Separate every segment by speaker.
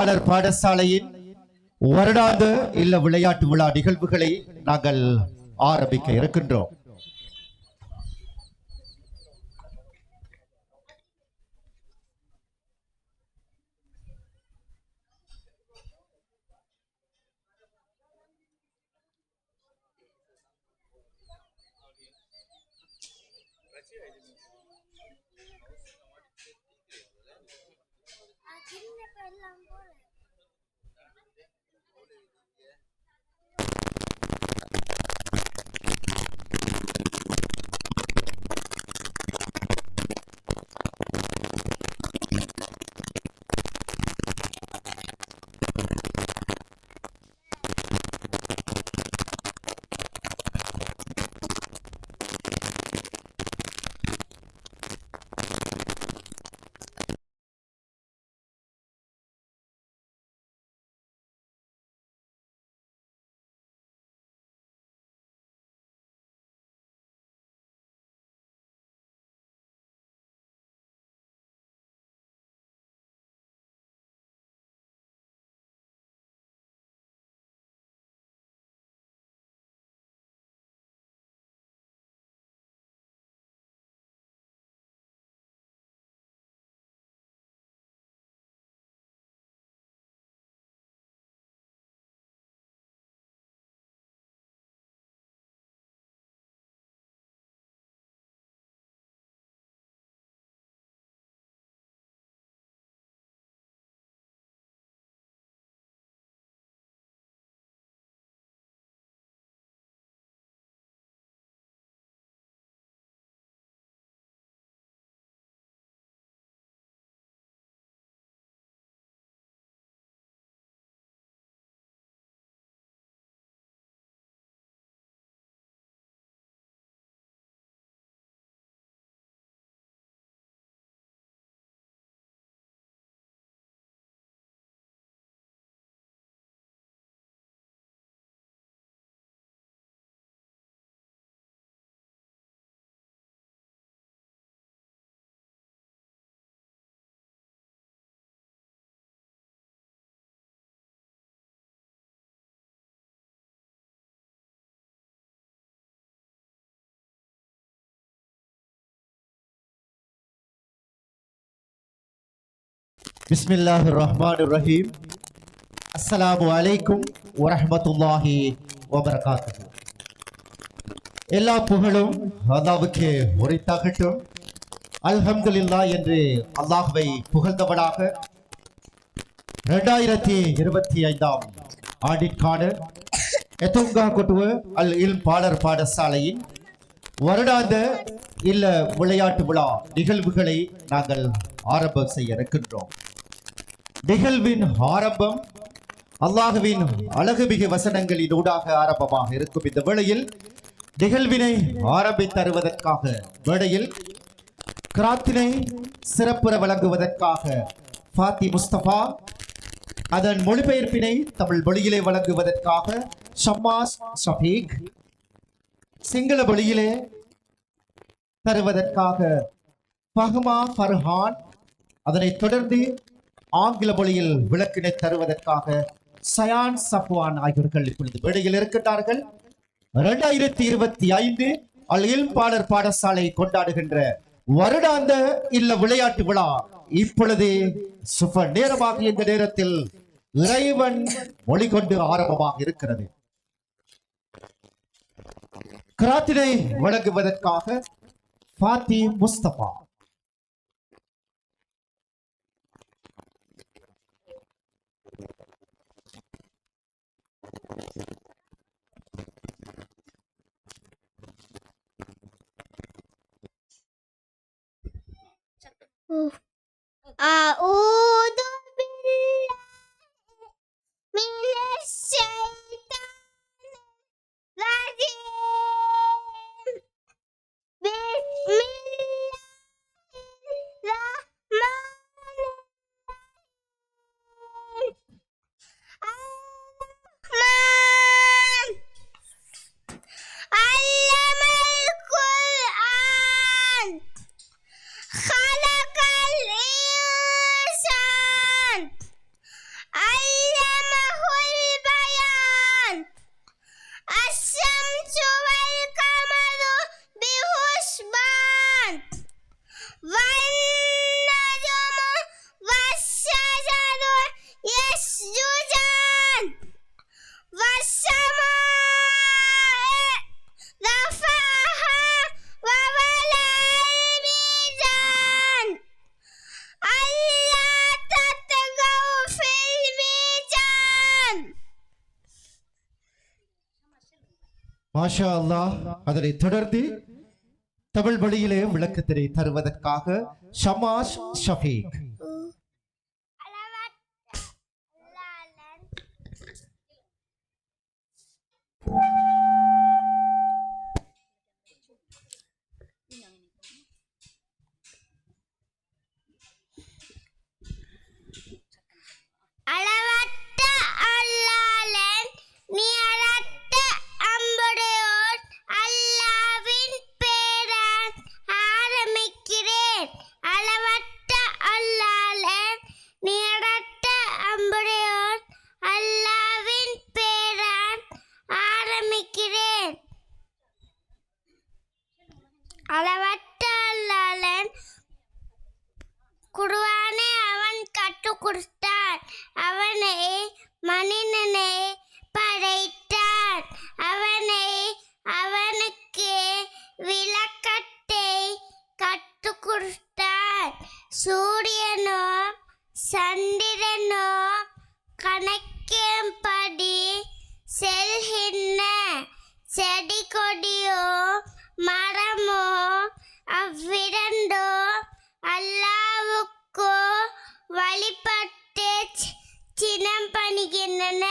Speaker 1: பாடசாலையின் வருடாந்த இல்ல விளையாட்டு விழா நிகழ்வுகளை நாங்கள் ஆரம்பிக்க இருக்கின்றோம். பிஸ்மில்லாஹிர் ரஹ்மானிர் ரஹீம். அஸ்ஸலாமு அலைக்கும் வரஹ்மத்துல்லாஹி வபரகாத்துஹு. எல்லா புகழும் அல்லாஹ்வுக்கே உரித்தாகட்டும். அல்ஹம்துலில்லாஹ் என்று அல்லாஹ்வை புகழ்ந்தவனாக 2025 ஆண்டிற்கான எத்துங்கா கொட்டுவ அல் இல்ம் பாடசாலையின் வருடாந்த இல்ல விளையாட்டு விழா நிகழ்வுகளை நாங்கள் ஆரம்பம் செய்ய இருக்கின்றோம். நிகழ்வின் ஆரம்பம் அல்லாஹ்வின் அழகுமிகு வசனங்களின் ஊடாக ஆரம்பமாக இருக்கும். இந்த வேளையில் நிகழ்வினை ஆரம்பித்தருவதற்காக வேளையில் கிராத்தினை சிறப்புற வழங்குவதற்காக ஃபாத்தி முஸ்தபா, அதன் மொழிபெயர்ப்பினை தமிழ் மொழியிலே வழங்குவதற்காக ஷம்மாஸ் ஷஃபீக், சிங்கள மொழியிலே தருவதற்காக ஃபஹ்மா ஃபர்ஹான், அதனைத் தொடர்ந்து ஆங்கில மொழியில் விளக்கினை தருவதற்காக சயான் சஃப்வான் ஆகியோர்கள் இப்பொழுது மேடையில் இருக்கின்றார்கள். 2025 அல் இல்ம் பாடசாலை கொண்டாடுகின்ற வருடாந்த இல்ல விளையாட்டு விழா இப்பொழுது சுப நேரமாக இந்த நேரத்தில் இறைவன் மொழி கொண்டு ஆரம்பமாக இருக்கிறது. கிராத்தினை வழங்குவதற்காக ஃபாத்தி முஸ்தபா.
Speaker 2: أعوذ بالله من الشيطان الرجيم. بسم الله الرحمن الرحيم. الرحمن علم القرآن خلق يسجدان والسماء رفعها ووضع الميزان ألا تطغوا في الميزان.
Speaker 1: மாஷா அல்லாஹ். அதனை தொடர்ந்து தமிழ் வழியிலே விளக்கத்தினை தருவதற்காக ஷமாஷ் ஷஃபீக்.
Speaker 2: அளவற்ற அல்லாளன் நிகரற்ற அன்புடையோர் அல்லாவின் பேரால் ஆரம்பிக்கிறேன். அளவற்ற அல்லாளன் நிகரற்ற அன்புடையோர் அல்லாவின் பேரால் ஆரம்பிக்கிறேன். அளவற்ற அல்லாளன் குர்ஆனை அவன் கற்றுக் கொடுத்தான். அவனை மனிதனை படைத்தான். அவனுக்கு விளக்கத்தை கற்றுக் கொடுத்தான். சூரியனோ சந்திரனோ கணக்கின்படி செல்கின்ற செடி கொடியோ மரமோ அவ்விரண்டோ அல்லாவுக்கோ வழிபட்டு சினம் பணிகின்றன.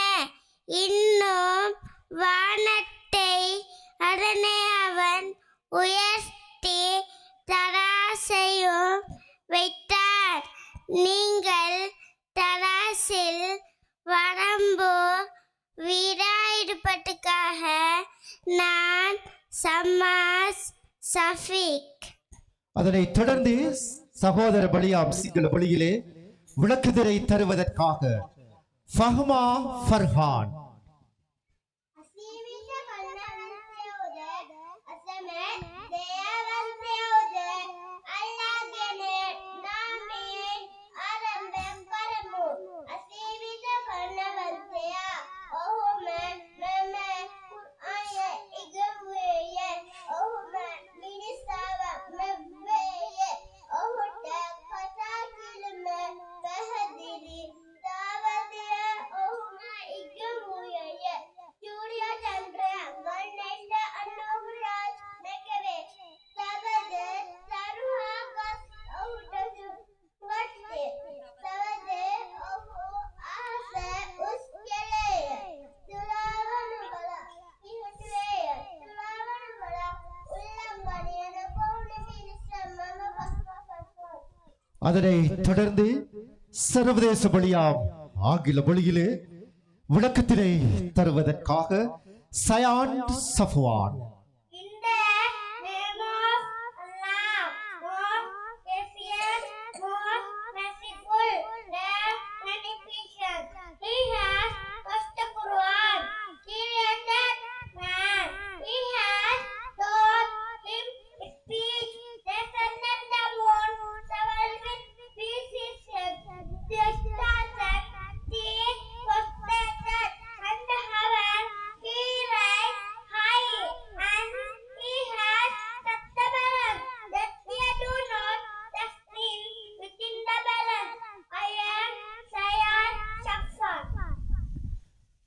Speaker 2: இன்னும் வானத்தை அதனை அவன் உயர்த்தி தராசையும் வைத்தார். நீங்கள் தராசில் வரம்பு வீடாயிடுப்பதற்காக நான் ஷமாஸ் ஷஃபீக்.
Speaker 1: அதனை தொடர்ந்து சகோதர பலியாம் சிங்கள வழியிலே விளக்குதிரை தருவதற்காக ஃபஹ்மா ஃபர்ஹான். அதனை தொடர்ந்து சர்வதேச பலியாம் ஆங்கில மொழியிலே விளக்கத்தினை தருவதற்காக சயான் சஃப்வான்.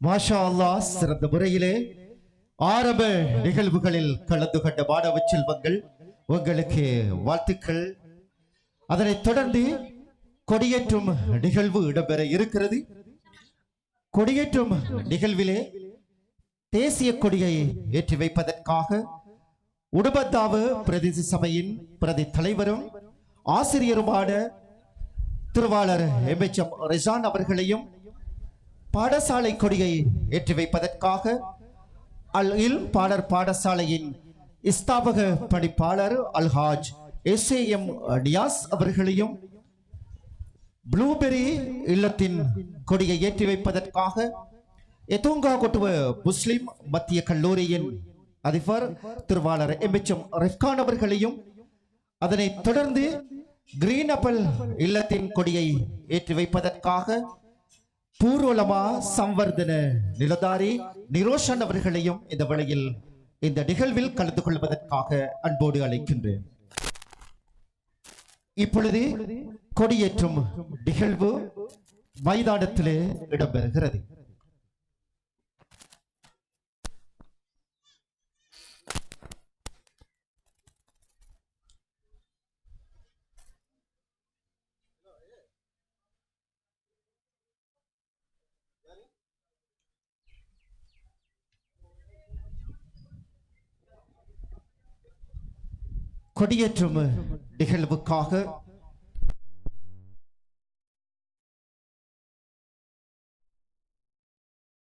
Speaker 1: மாஷா அல்லாஹ். சிறந்த முறையிலே ஆரம்ப நிகழ்வுகளில் கலந்து கொண்ட மாணவ செல்வங்கள் உங்களுக்கு வாழ்த்துக்கள். அதனைத் தொடர்ந்து கொடியேற்றும் நிகழ்வு இடம்பெற இருக்கிறது. கொடியேற்றும் நிகழ்விலே தேசிய கொடியை ஏற்றி வைப்பதற்காக உடுபத்தாவு பிரதேச சபையின் பிரதி தலைவரும் ஆசிரியருமான திருவாளர் எம்.எச்.எம். ரிசான் அவர்களையும் பாடசாலை கொடியை ஏற்றி வைப்பதற்காக அல் இல் பாடர் பாடசாலையின் ஸ்தாபக பணிப்பாளர் அல்ஹாஜ் எஸ்.ஏ.எம். நியாஸ் அவர்களையும் ப்ளூபெரி இல்லத்தின் கொடியை ஏற்றி வைப்பதற்காக எதோங்கா கொட்டுவ முஸ்லிம் மத்திய கல்லூரியின் அதிபர் திருவாளர் எம்.எச்.எம். ரிஃப்கான் அவர்களையும் அதனைத் தொடர்ந்து கிரீன் அப்பல் இல்லத்தின் கொடியை ஏற்றி வைப்பதற்காக பூர்வலமா சம்வர்தன நிலதாரி நிரோஷன் அவர்களையும் இந்த வேளையில் இந்த நிகழ்வில் கலந்து கொள்வதற்காக அன்போடு அழைக்கின்றேன். இப்பொழுது கொடியேற்றும் நிகழ்வு மைதானத்திலே இடம்பெறுகிறது. கொடியேற்றும் நிகழ்வுக்காக